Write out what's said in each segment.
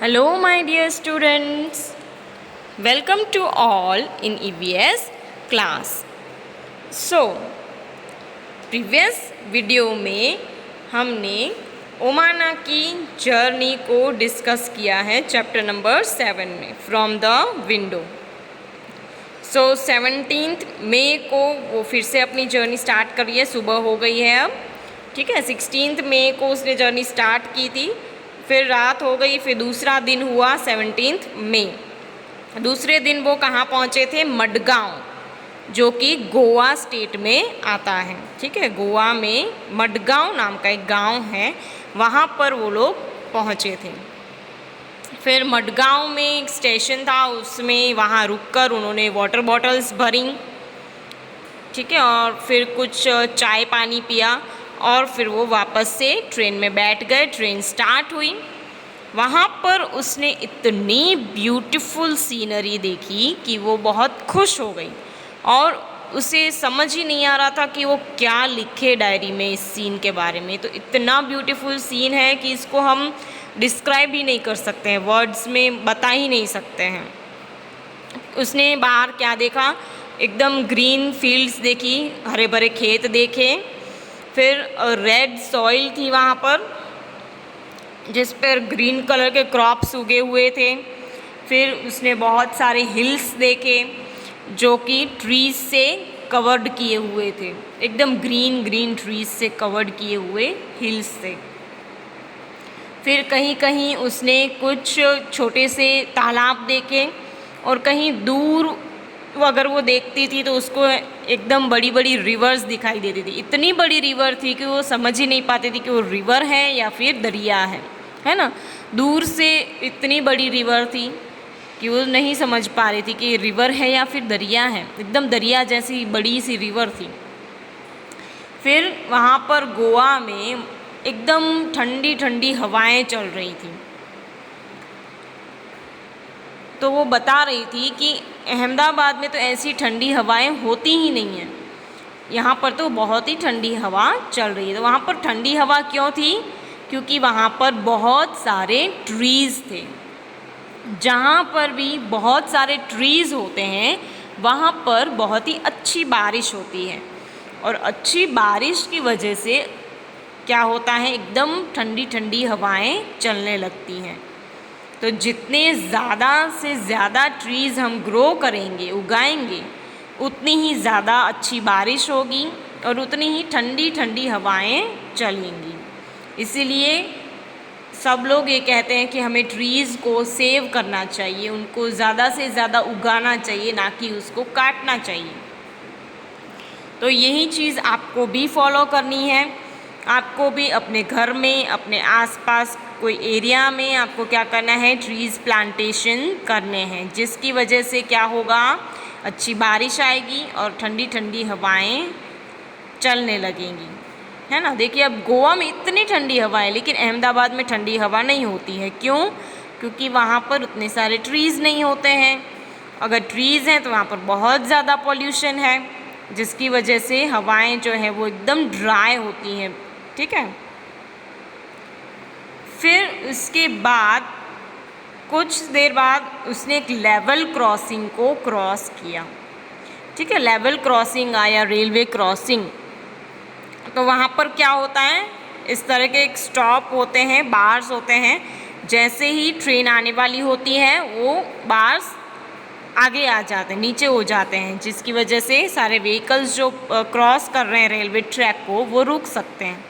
Hello, my dear students. Welcome to all in EVS class. So, previous video में हमने ओमाना की journey को discuss किया है चैप्टर नंबर 7 में फ्रॉम द विंडो। सो 17 मई को वो फिर से अपनी जर्नी स्टार्ट करी है, सुबह हो गई है अब, ठीक है। 16 मई को उसने जर्नी स्टार्ट की थी, फिर रात हो गई, फिर दूसरा दिन हुआ 17 मई। दूसरे दिन वो कहाँ पहुँचे थे? मडगांव, जो कि गोवा स्टेट में आता है, ठीक है। गोवा में मडगांव नाम का एक गांव है, वहाँ पर वो लोग पहुँचे थे। फिर मडगांव में एक स्टेशन था, उसमें वहाँ रुककर उन्होंने वाटर बॉटल्स भरी, ठीक है, और फिर कुछ चाय पानी पिया और फिर वो वापस से ट्रेन में बैठ गए। ट्रेन स्टार्ट हुई। वहाँ पर उसने इतनी ब्यूटीफुल सीनरी देखी कि वो बहुत खुश हो गई और उसे समझ ही नहीं आ रहा था कि वो क्या लिखे डायरी में इस सीन के बारे में। तो इतना ब्यूटीफुल सीन है कि इसको हम डिस्क्राइब ही नहीं कर सकते हैं, वर्ड्स में बता ही नहीं सकते हैं। उसने बाहर क्या देखा? एकदम ग्रीन फील्ड्स देखी, हरे भरे खेत देखे, फिर रेड सॉइल थी वहाँ पर जिस पर ग्रीन कलर के क्रॉप्स उगे हुए थे। फिर उसने बहुत सारे हिल्स देखे जो कि ट्रीज से कवर्ड किए हुए थे, एकदम ग्रीन ग्रीन ट्रीज से कवर्ड किए हुए हिल्स थे। फिर कहीं कहीं उसने कुछ छोटे से तालाब देखे और कहीं दूर अगर वो देखती थी तो उसको एकदम बड़ी बड़ी रिवर्स दिखाई देती थी। इतनी बड़ी रिवर थी कि वो समझ ही नहीं पाती थी कि वो रिवर है या फिर दरिया है ना। दूर से इतनी बड़ी रिवर थी कि वो नहीं समझ पा रही थी कि रिवर है या फिर दरिया है। एकदम दरिया जैसी बड़ी सी रिवर थी। फिर वहाँ पर गोवा में एकदम ठंडी ठंडी हवाएं चल रही थी। तो वो बता रही थी कि अहमदाबाद में तो ऐसी ठंडी हवाएं होती ही नहीं हैं, यहाँ पर तो बहुत ही ठंडी हवा चल रही है। तो वहाँ पर ठंडी हवा क्यों थी? क्योंकि वहाँ पर बहुत सारे ट्रीज़ थे। जहाँ पर भी बहुत सारे ट्रीज़ होते हैं वहाँ पर बहुत ही अच्छी बारिश होती है, और अच्छी बारिश की वजह से क्या होता है, एकदम ठंडी ठंडी हवाएं चलने लगती हैं। तो जितने ज़्यादा से ज़्यादा ट्रीज़ हम ग्रो करेंगे, उगाएंगे, उतनी ही ज़्यादा अच्छी बारिश होगी और उतनी ही ठंडी ठंडी हवाएं चलेंगी। इसीलिए सब लोग ये कहते हैं कि हमें ट्रीज़ को सेव करना चाहिए, उनको ज़्यादा से ज़्यादा उगाना चाहिए, ना कि उसको काटना चाहिए। तो यही चीज़ आपको भी फॉलो करनी है। आपको भी अपने घर में, अपने आसपास कोई एरिया में आपको क्या करना है, ट्रीज़ प्लांटेशन करने हैं, जिसकी वजह से क्या होगा, अच्छी बारिश आएगी और ठंडी ठंडी हवाएं चलने लगेंगी, है ना। देखिए अब गोवा में इतनी ठंडी हवा है, लेकिन अहमदाबाद में ठंडी हवा नहीं होती है। क्यों? क्योंकि वहाँ पर उतने सारे ट्रीज़ नहीं होते हैं। अगर ट्रीज़ हैं तो वहाँ पर बहुत ज़्यादा पॉल्यूशन है, जिसकी वजह से हवाएं जो है वो एकदम ड्राई होती हैं, ठीक है। फिर उसके बाद कुछ देर बाद उसने एक लेवल क्रॉसिंग को क्रॉस किया, ठीक है। लेवल क्रॉसिंग आया, रेलवे क्रॉसिंग। तो वहाँ पर क्या होता है, इस तरह के एक स्टॉप होते हैं, बार्स होते हैं। जैसे ही ट्रेन आने वाली होती है वो बार्स आगे आ जाते हैं, नीचे हो जाते हैं, जिसकी वजह से सारे व्हीकल्स जो क्रॉस कर रहे हैं रेलवे ट्रैक को वो रुक सकते हैं,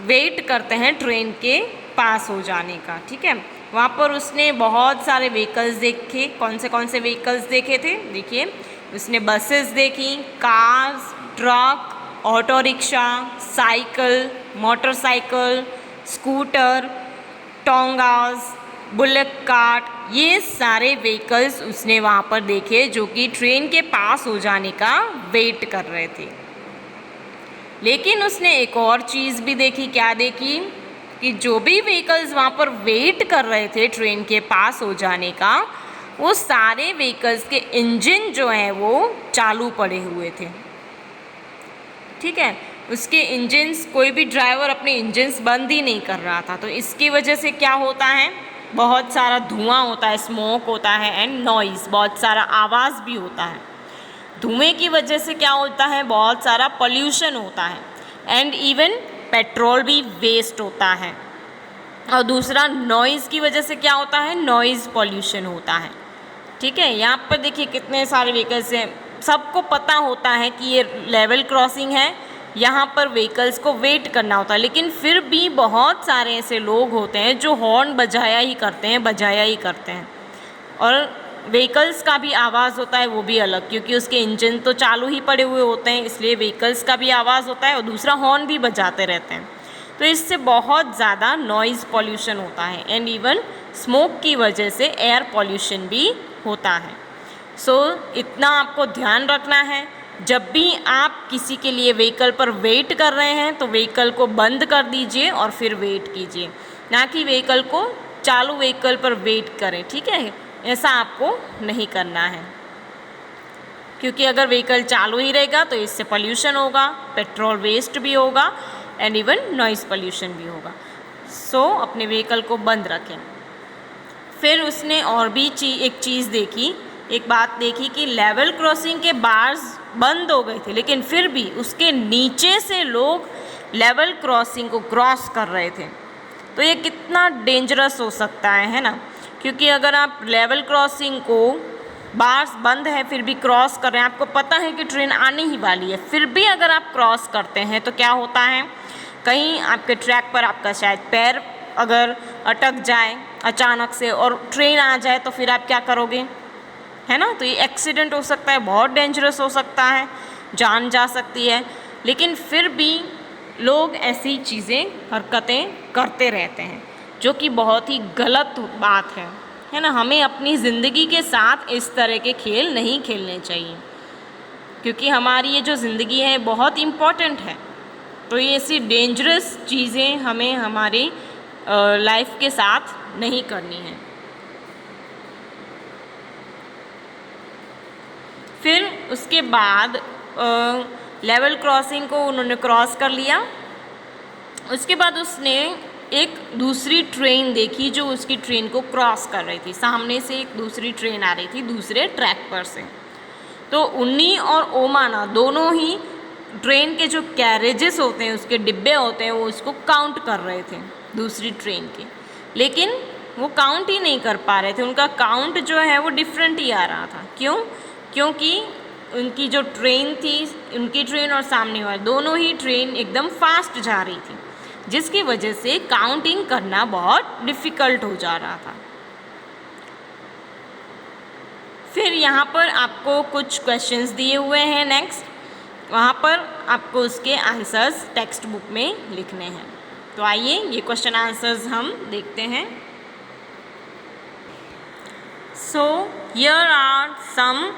वेट करते हैं ट्रेन के पास हो जाने का, ठीक है। वहाँ पर उसने बहुत सारे व्हीकल्स देखे। कौन से व्हीकल्स देखे थे? देखिए, उसने बसेस देखी, cars, truck, auto rickshaw, cycle, motorcycle, scooter, tongas, bullock cart, ये सारे व्हीकल्स उसने वहाँ पर देखे जो कि ट्रेन के पास हो जाने का वेट कर रहे थे। लेकिन उसने एक और चीज़ भी देखी। क्या देखी? कि जो भी व्हीकल्स वहाँ पर वेट कर रहे थे ट्रेन के पास हो जाने का, वो सारे व्हीकल्स के इंजन जो हैं वो चालू पड़े हुए थे, ठीक है। उसके इंजन्स, कोई भी ड्राइवर अपने इंजन्स बंद ही नहीं कर रहा था। तो इसकी वजह से क्या होता है, बहुत सारा धुआं होता है, स्मोक होता है एंड नॉइज़, बहुत सारा आवाज़ भी होता है। धुएं की वजह से क्या होता है, बहुत सारा पोल्यूशन होता है एंड इवन पेट्रोल भी वेस्ट होता है। और दूसरा नॉइज़ की वजह से क्या होता है, नॉइज़ पोल्यूशन होता है। ठीक है, यहाँ पर देखिए कितने सारे व्हीकल्स हैं। सबको पता होता है कि ये लेवल क्रॉसिंग है, यहाँ पर व्हीकल्स को वेट करना होता है, लेकिन फिर भी बहुत सारे ऐसे लोग होते हैं जो हॉर्न बजाया ही करते हैं। और व्हीकल्स का भी आवाज़ होता है, वो भी अलग, क्योंकि उसके इंजन तो चालू ही पड़े हुए होते हैं, इसलिए व्हीकल्स का भी आवाज़ होता है और दूसरा हॉर्न भी बजाते रहते हैं। तो इससे बहुत ज़्यादा नॉइज़ पॉल्यूशन होता है एंड इवन स्मोक की वजह से एयर पॉल्यूशन भी होता है। सो इतना आपको ध्यान रखना है, जब भी आप किसी के लिए व्हीकल पर वेट कर रहे हैं तो व्हीकल को बंद कर दीजिए और फिर वेट कीजिए, ना कि व्हीकल को चालू व्हीकल पर वेट करें। ठीक है, ऐसा आपको नहीं करना है, क्योंकि अगर व्हीकल चालू ही रहेगा तो इससे पोल्यूशन होगा, पेट्रोल वेस्ट भी होगा एंड इवन नॉइज़ पोल्यूशन भी होगा। सो अपने व्हीकल को बंद रखें। फिर उसने और भी एक चीज़ देखी, एक बात देखी कि लेवल क्रॉसिंग के बार्स बंद हो गए थे, लेकिन फिर भी उसके नीचे से लोग लेवल क्रॉसिंग को क्रॉस कर रहे थे। तो ये कितना डेंजरस हो सकता है ना, क्योंकि अगर आप लेवल क्रॉसिंग को बार्स बंद है फिर भी क्रॉस कर रहे हैं, आपको पता है कि ट्रेन आने ही वाली है, फिर भी अगर आप क्रॉस करते हैं तो क्या होता है, कहीं आपके ट्रैक पर आपका शायद पैर अगर अटक जाए अचानक से और ट्रेन आ जाए तो फिर आप क्या करोगे, है ना। तो ये एक्सीडेंट हो सकता है, बहुत डेंजरस हो सकता है, जान जा सकती है। लेकिन फिर भी लोग ऐसी चीज़ें, हरकतें करते रहते हैं, जो कि बहुत ही गलत बात है ना। हमें अपनी ज़िंदगी के साथ इस तरह के खेल नहीं खेलने चाहिए, क्योंकि हमारी ये जो ज़िंदगी है बहुत इम्पॉर्टेंट है। तो ये ऐसी डेंजरस चीज़ें हमें हमारी लाइफ के साथ नहीं करनी है। फिर उसके बाद लेवल क्रॉसिंग को उन्होंने क्रॉस कर लिया। उसके बाद उसने एक दूसरी ट्रेन देखी जो उसकी ट्रेन को क्रॉस कर रही थी। सामने से एक दूसरी ट्रेन आ रही थी दूसरे ट्रैक पर से। तो उन्नी और ओमाना दोनों ही ट्रेन के जो कैरेजेस होते हैं, उसके डिब्बे होते हैं, वो उसको काउंट कर रहे थे दूसरी ट्रेन के, लेकिन वो काउंट ही नहीं कर पा रहे थे। उनका काउंट जो है वो डिफरेंट ही आ रहा था। क्यों? क्योंकि उनकी जो ट्रेन थी, उनकी ट्रेन और सामने वाली दोनों ही ट्रेन एकदम फास्ट जा रही थी, जिसकी वजह से काउंटिंग करना बहुत डिफ़िकल्ट हो जा रहा था। फिर यहाँ पर आपको कुछ क्वेश्चंस दिए हुए हैं नेक्स्ट, वहाँ पर आपको उसके आंसर्स टेक्स्ट बुक में लिखने हैं। तो आइए ये क्वेश्चन आंसर्स हम देखते हैं। So here are some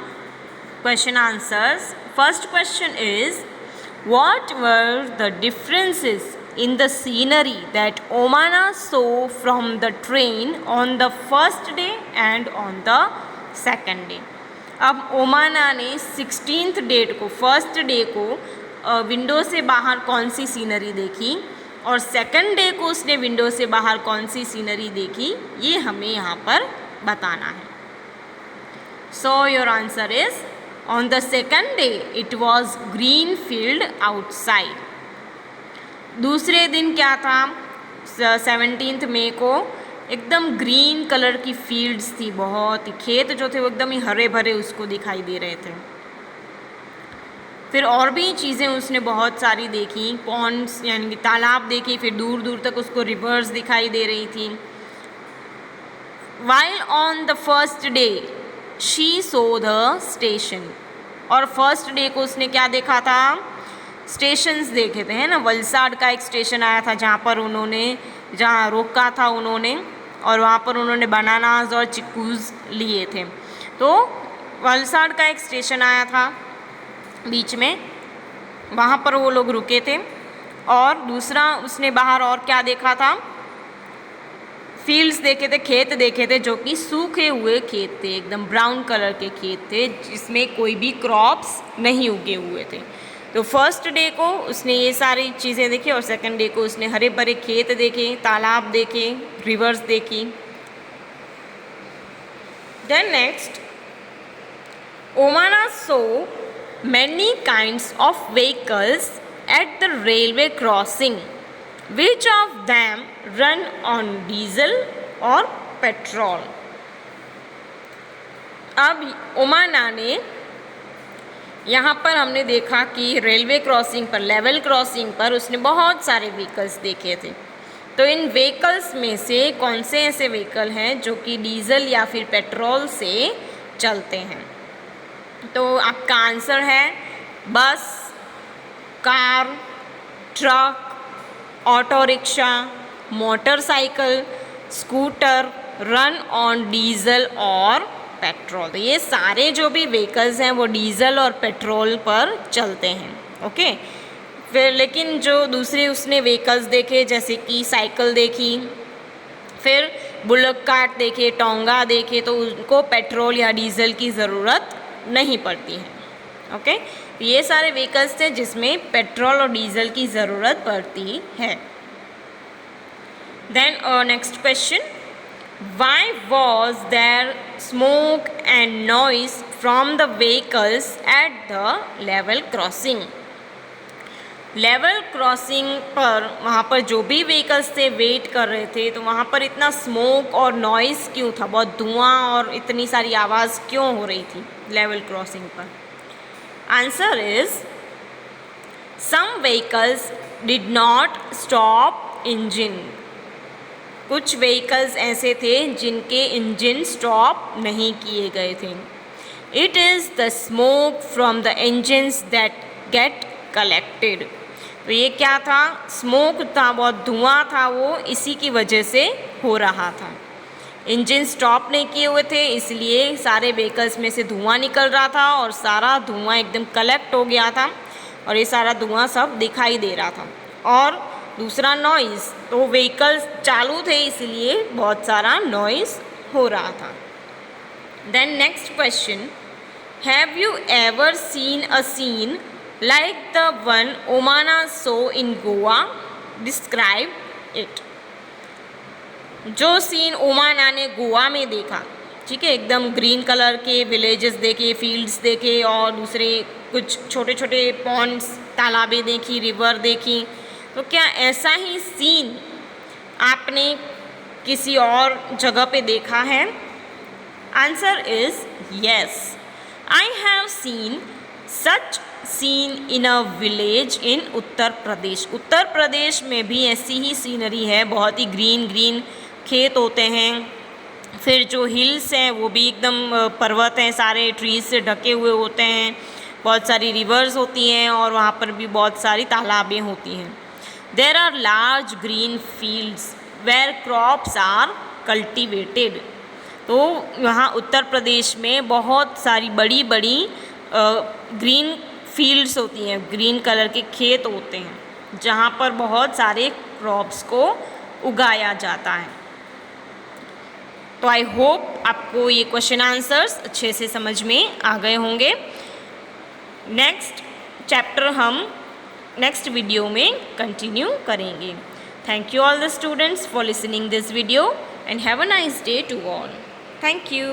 question answers. First question is, what were the differences in the scenery that Omana saw from the train on the first day and on the second day? अब ओमाना ने 16th date को, first day को window से बाहर कौन सी scenery देखी और second day को उसने विंडो से बाहर कौन सी सीनरी देखी, ये हमें यहाँ पर बताना है। So your answer is, on the second day it was green field outside. दूसरे दिन क्या था, 17 मई को एकदम ग्रीन कलर की फील्ड्स थी, बहुत ही खेत जो थे वो एकदम ही हरे भरे उसको दिखाई दे रहे थे। फिर और भी चीज़ें उसने बहुत सारी देखी, पॉन्ड्स यानी कि तालाब देखी, फिर दूर दूर तक उसको रिवर्स दिखाई दे रही थी। While on the first day she so the station, और फर्स्ट डे को उसने क्या देखा था, स्टेशंस देखे थे, है ना। वलसाड का एक स्टेशन आया था जहाँ रोका था उन्होंने, और वहाँ पर उन्होंने बनानाज और चिक्कूज़ लिए थे। तो वलसाड का एक स्टेशन आया था बीच में, वहाँ पर वो लोग रुके थे। और दूसरा उसने बाहर और क्या देखा था, फील्ड्स देखे थे, खेत देखे थे, जो कि सूखे हुए खेत थे, एकदम ब्राउन कलर के खेत थे, जिसमें कोई भी क्रॉप्स नहीं उगे हुए थे। तो फर्स्ट डे को उसने ये सारी चीज़ें देखी और सेकंड डे को उसने हरे भरे खेत देखे, तालाब देखे, रिवर्स देखी। Then next, Omana so many kinds of vehicles at the railway crossing. Which of them run on diesel or petrol? अब ओमाना ने यहाँ पर हमने देखा कि रेलवे क्रॉसिंग पर, लेवल क्रॉसिंग पर उसने बहुत सारे व्हीकल्स देखे थे। तो इन व्हीकल्स में से कौन से ऐसे व्हीकल हैं जो कि डीजल या फिर पेट्रोल से चलते हैं? तो आपका आंसर है बस, car, truck, auto rickshaw, motorcycle, scooter run on diesel और पेट्रोल। तो ये सारे जो भी व्हीकल्स हैं वो डीजल और पेट्रोल पर चलते हैं। ओके, फिर लेकिन जो दूसरे उसने व्हीकल्स देखे जैसे कि साइकिल देखी, फिर बुलक कार्ट देखे, टोंगा देखे, तो उनको पेट्रोल या डीजल की ज़रूरत नहीं पड़ती है। ओके, तो ये सारे व्हीकल्स थे जिसमें पेट्रोल और डीजल की ज़रूरत पड़ती है। Then next question, why was there smoke and noise from the vehicles at the level crossing? Level crossing पर वहाँ पर जो भी व्हीकल्स थे वेट कर रहे थे, तो वहाँ पर इतना स्मोक और नॉइस क्यों था? बहुत धुआं और इतनी सारी आवाज़ क्यों हो रही थी लेवल क्रॉसिंग पर? Answer is, some vehicles did not stop engine. कुछ व्हीकल्स ऐसे थे जिनके इंजन स्टॉप नहीं किए गए थे। It is the smoke from the engines that get collected. तो ये क्या था? स्मोक था, बहुत धुआं था, वो इसी की वजह से हो रहा था। इंजन स्टॉप नहीं किए हुए थे, इसलिए सारे व्हीकल्स में से धुआं निकल रहा था और सारा धुआं एकदम कलेक्ट हो गया था और ये सारा धुआं सब दिखाई दे रहा था। और दूसरा नॉइज़, तो व्हीकल्स चालू थे इसलिए बहुत सारा नॉइज़ हो रहा था। Then next question, have you ever seen a scene like the one Omana saw in Goa? Describe it. जो सीन ओमाना ने गोवा में देखा, ठीक है, एकदम ग्रीन कलर के विलेजेस देखे, फील्ड्स देखे और दूसरे कुछ छोटे छोटे पॉन्ड्स, तालाबें देखी, रिवर देखी, तो क्या ऐसा ही सीन आपने किसी और जगह पे देखा है? Answer is yes, I have seen such scene in a village in Uttar Pradesh. Uttar Pradesh में भी ऐसी ही सीनरी है, बहुत ही ग्रीन ग्रीन खेत होते हैं, फिर जो हिल्स हैं वो भी एकदम पर्वत हैं, सारे ट्रीज से ढके हुए होते हैं, बहुत सारी रिवर्स होती हैं और वहाँ पर भी बहुत सारी तालाबें होती हैं। There are large green fields where crops are cultivated. तो वहाँ उत्तर प्रदेश में बहुत सारी बड़ी बड़ी ग्रीन फील्ड्स होती हैं, ग्रीन कलर के खेत होते हैं जहाँ पर बहुत सारे क्रॉप्स को उगाया जाता है। तो आई होप आपको ये क्वेश्चन आंसर्स अच्छे से समझ में आ गए होंगे। नेक्स्ट चैप्टर हम नेक्स्ट वीडियो में कंटिन्यू करेंगे। Thank you all the students for listening this video and have a nice day to all. Thank you.